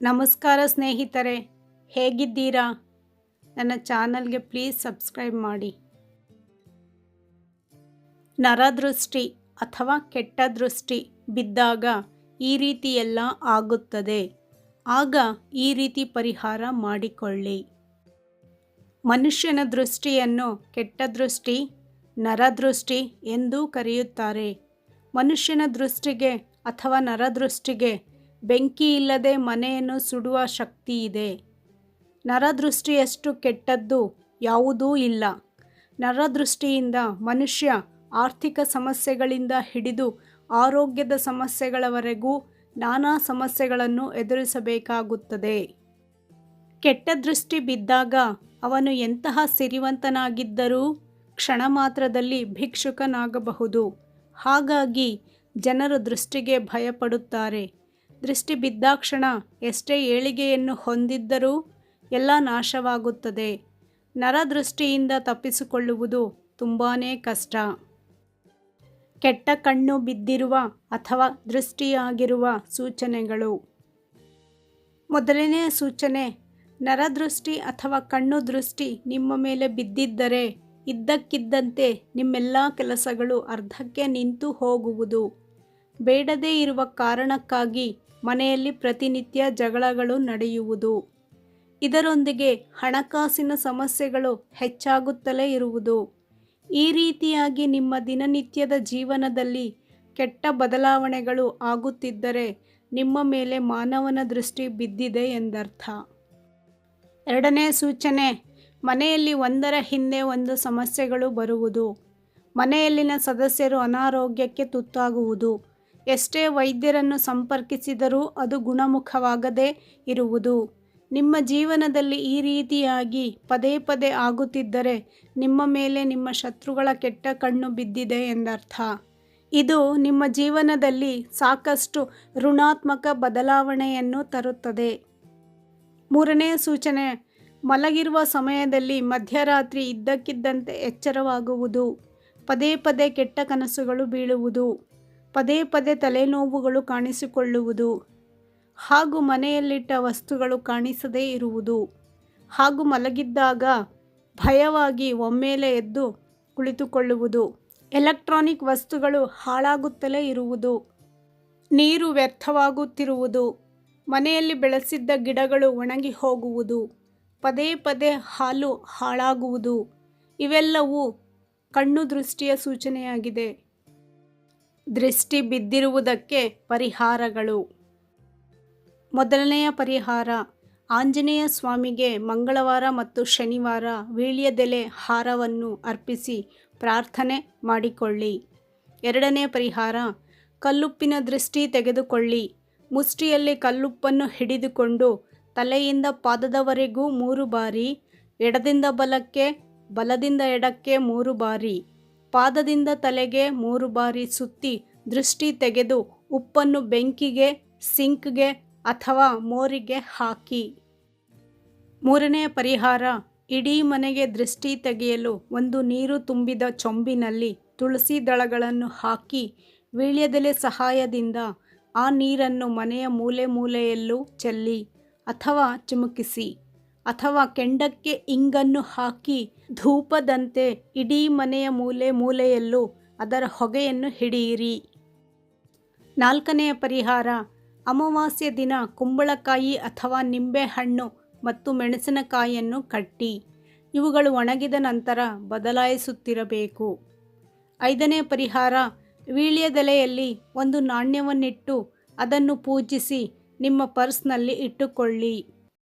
ನಮಸ್ಕಾರ ಸ್ನೇಹಿತರೆ, ಹೇಗಿದ್ದೀರಾ? ನನ್ನ ಚಾನಲ್ಗೆ ಪ್ಲೀಸ್ ಸಬ್ಸ್ಕ್ರೈಬ್ ಮಾಡಿ. ನರದೃಷ್ಟಿ ಅಥವಾ ಕೆಟ್ಟ ದೃಷ್ಟಿ ಬಿದ್ದಾಗ ಈ ರೀತಿಯೆಲ್ಲ ಆಗುತ್ತದೆ. ಆಗ ಈ ರೀತಿ ಪರಿಹಾರ ಮಾಡಿಕೊಳ್ಳಿ. ಮನುಷ್ಯನ ದೃಷ್ಟಿಯನ್ನು ಕೆಟ್ಟ ದೃಷ್ಟಿ, ನರದೃಷ್ಟಿ ಎಂದೂ ಕರೆಯುತ್ತಾರೆ. ಮನುಷ್ಯನ ದೃಷ್ಟಿಗೆ ಅಥವಾ ನರದೃಷ್ಟಿಗೆ ಬೆಂಕಿ ಇಲ್ಲದೆ ಮನೆಯನ್ನು ಸುಡುವ ಶಕ್ತಿ ಇದೆ. ನರದೃಷ್ಟಿಯಷ್ಟು ಕೆಟ್ಟದ್ದು ಯಾವುದೂ ಇಲ್ಲ. ನರದೃಷ್ಟಿಯಿಂದ ಮನುಷ್ಯ ಆರ್ಥಿಕ ಸಮಸ್ಯೆಗಳಿಂದ ಹಿಡಿದು ಆರೋಗ್ಯದ ಸಮಸ್ಯೆಗಳವರೆಗೂ ನಾನಾ ಸಮಸ್ಯೆಗಳನ್ನು ಎದುರಿಸಬೇಕಾಗುತ್ತದೆ. ಕೆಟ್ಟ ದೃಷ್ಟಿ ಬಿದ್ದಾಗ ಅವನು ಎಂತಹ ಸಿರಿವಂತನಾಗಿದ್ದರೂ ಕ್ಷಣ ಮಾತ್ರದಲ್ಲಿ ಭಿಕ್ಷುಕನಾಗಬಹುದು. ಹಾಗಾಗಿ ಜನರು ದೃಷ್ಟಿಗೆ ಭಯಪಡುತ್ತಾರೆ. ದೃಷ್ಟಿ ಬಿದ್ದಾಕ್ಷಣ ಎಷ್ಟೇ ಏಳಿಗೆಯನ್ನು ಹೊಂದಿದ್ದರೂ ಎಲ್ಲ ನಾಶವಾಗುತ್ತದೆ. ನರದೃಷ್ಟಿಯಿಂದ ತಪ್ಪಿಸಿಕೊಳ್ಳುವುದು ತುಂಬಾ ಕಷ್ಟ. ಕೆಟ್ಟ ಕಣ್ಣು ಬಿದ್ದಿರುವ ಅಥವಾ ದೃಷ್ಟಿಯಾಗಿರುವ ಸೂಚನೆಗಳು. ಮೊದಲನೆಯ ಸೂಚನೆ, ನರದೃಷ್ಟಿ ಅಥವಾ ಕಣ್ಣು ದೃಷ್ಟಿ ನಿಮ್ಮ ಮೇಲೆ ಬಿದ್ದಿದ್ದರೆ ಇದ್ದಕ್ಕಿದ್ದಂತೆ ನಿಮ್ಮೆಲ್ಲ ಕೆಲಸಗಳು ಅರ್ಧಕ್ಕೆ ನಿಂತು ಹೋಗುವುದು. ಬೇಡದೇ ಇರುವ ಕಾರಣಕ್ಕಾಗಿ ಮನೆಯಲ್ಲಿ ಪ್ರತಿನಿತ್ಯ ಜಗಳಗಳು ನಡೆಯುವುದು. ಇದರೊಂದಿಗೆ ಹಣಕಾಸಿನ ಸಮಸ್ಯೆಗಳು ಹೆಚ್ಚಾಗುತ್ತಲೇ ಇರುವುದು. ಈ ರೀತಿಯಾಗಿ ನಿಮ್ಮ ದಿನನಿತ್ಯದ ಜೀವನದಲ್ಲಿ ಕೆಟ್ಟ ಬದಲಾವಣೆಗಳು ಆಗುತ್ತಿದ್ದರೆ ನಿಮ್ಮ ಮೇಲೆ ಮಾನವನ ದೃಷ್ಟಿ ಬಿದ್ದಿದೆ ಎಂದರ್ಥ. ಎರಡನೇ ಸೂಚನೆ, ಮನೆಯಲ್ಲಿ ಒಂದರ ಹಿಂದೆ ಒಂದು ಸಮಸ್ಯೆಗಳು ಬರುವುದು. ಮನೆಯಲ್ಲಿನ ಸದಸ್ಯರು ಅನಾರೋಗ್ಯಕ್ಕೆ ತುತ್ತಾಗುವುದು. ಎಷ್ಟೇ ವೈದ್ಯರನ್ನು ಸಂಪರ್ಕಿಸಿದರೂ ಅದು ಗುಣಮುಖವಾಗದೇ ಇರುವುದು. ನಿಮ್ಮ ಜೀವನದಲ್ಲಿ ಈ ರೀತಿಯಾಗಿ ಪದೇ ಪದೇ ಆಗುತ್ತಿದ್ದರೆ ನಿಮ್ಮ ಮೇಲೆ ನಿಮ್ಮ ಶತ್ರುಗಳ ಕೆಟ್ಟ ಕಣ್ಣು ಬಿದ್ದಿದೆ ಎಂದರ್ಥ. ಇದು ನಿಮ್ಮ ಜೀವನದಲ್ಲಿ ಸಾಕಷ್ಟು ಋಣಾತ್ಮಕ ಬದಲಾವಣೆಯನ್ನು ತರುತ್ತದೆ. ಮೂರನೇ ಸೂಚನೆ, ಮಲಗಿರುವ ಸಮಯದಲ್ಲಿ ಮಧ್ಯರಾತ್ರಿ ಇದ್ದಕ್ಕಿದ್ದಂತೆ ಎಚ್ಚರವಾಗುವುದು. ಪದೇ ಪದೇ ಕೆಟ್ಟ ಕನಸುಗಳು ಬೀಳುವುದು. ಪದೇ ಪದೇ ತಲೆನೋವುಗಳು ಕಾಣಿಸಿಕೊಳ್ಳುವುದು. ಹಾಗೂ ಮನೆಯಲ್ಲಿಟ್ಟ ವಸ್ತುಗಳು ಕಾಣಿಸದೇ ಇರುವುದು. ಹಾಗೂ ಮಲಗಿದ್ದಾಗ ಭಯವಾಗಿ ಒಮ್ಮೆಲೆ ಎದ್ದು ಕುಳಿತುಕೊಳ್ಳುವುದು. ಎಲೆಕ್ಟ್ರಾನಿಕ್ ವಸ್ತುಗಳು ಹಾಳಾಗುತ್ತಲೇ ಇರುವುದು. ನೀರು ವ್ಯರ್ಥವಾಗುತ್ತಿರುವುದು. ಮನೆಯಲ್ಲಿ ಬೆಳೆಸಿದ್ದ ಗಿಡಗಳು ಒಣಗಿ ಹೋಗುವುದು. ಪದೇ ಪದೇ ಹಾಲು ಹಾಳಾಗುವುದು. ಇವೆಲ್ಲವೂ ಕಣ್ಣು ದೃಷ್ಟಿಯ ಸೂಚನೆಯಾಗಿದೆ. ದೃಷ್ಟಿ ಬಿದ್ದಿರುವುದಕ್ಕೆ ಪರಿಹಾರಗಳು. ಮೊದಲನೆಯ ಪರಿಹಾರ, ಆಂಜನೇಯ ಸ್ವಾಮಿಗೆ ಮಂಗಳವಾರ ಮತ್ತು ಶನಿವಾರ ವೀಳ್ಯದೆಲೆ ಹಾರವನ್ನು ಅರ್ಪಿಸಿ ಪ್ರಾರ್ಥನೆ ಮಾಡಿಕೊಳ್ಳಿ. ಎರಡನೇ ಪರಿಹಾರ, ಕಲ್ಲುಪ್ಪಿನ ದೃಷ್ಟಿ ತೆಗೆದುಕೊಳ್ಳಿ. ಮುಷ್ಟಿಯಲ್ಲಿ ಕಲ್ಲುಪ್ಪನ್ನು ಹಿಡಿದುಕೊಂಡು ತಲೆಯಿಂದ ಪಾದದವರೆಗೂ 3 ಬಾರಿ, ಎಡದಿಂದ ಬಲಕ್ಕೆ, ಬಲದಿಂದ ಎಡಕ್ಕೆ 3 ಬಾರಿ, ಪಾದದಿಂದ ತಲೆಗೆ 3 ಬಾರಿ ಸುತ್ತಿ ದೃಷ್ಟಿ ತೆಗೆದು ಉಪ್ಪನ್ನು ಬೆಂಕಿಗೆ, ಸಿಂಕ್ಗೆ ಅಥವಾ ಮೋರಿಗೆ ಹಾಕಿ. ಮೂರನೆಯ ಪರಿಹಾರ, ಇಡೀ ಮನೆಗೆ ದೃಷ್ಟಿ ತೆಗೆಯಲು ಒಂದು ನೀರು ತುಂಬಿದ ಚೊಂಬಿನಲ್ಲಿ ತುಳಸಿ ದಳಗಳನ್ನು ಹಾಕಿ ವೀಳ್ಯದೆಲೆ ಸಹಾಯದಿಂದ ಆ ನೀರನ್ನು ಮನೆಯ ಮೂಲೆ ಮೂಲೆಯಲ್ಲೂ ಚೆಲ್ಲಿ ಅಥವಾ ಚಿಮುಕಿಸಿ ಅಥವಾ ಕೆಂಡಕ್ಕೆ ಇಂಗನ್ನು ಹಾಕಿ ಧೂಪದಂತೆ ಇಡೀ ಮನೆಯ ಮೂಲೆ ಮೂಲೆಯಲ್ಲೂ ಅದರ ಹೊಗೆಯನ್ನು ಹಿಡಿಯಿರಿ. ನಾಲ್ಕನೆಯ ಪರಿಹಾರ, ಅಮಾವಾಸ್ಯೆ ದಿನ ಕುಂಬಳಕಾಯಿ ಅಥವಾ ನಿಂಬೆಹಣ್ಣು ಮತ್ತು ಮೆಣಸಿನಕಾಯಿಯನ್ನು ಕಟ್ಟಿ ಇವುಗಳು ಒಣಗಿದ ನಂತರ ಬದಲಾಯಿಸುತ್ತಿರಬೇಕು. ಐದನೇ ಪರಿಹಾರ, ವೀಳ್ಯದೆಲೆಯಲ್ಲಿ ಒಂದು ನಾಣ್ಯವನ್ನಿಟ್ಟು ಅದನ್ನು ಪೂಜಿಸಿ ನಿಮ್ಮ ಪರ್ಸ್ನಲ್ಲಿ ಇಟ್ಟುಕೊಳ್ಳಿ.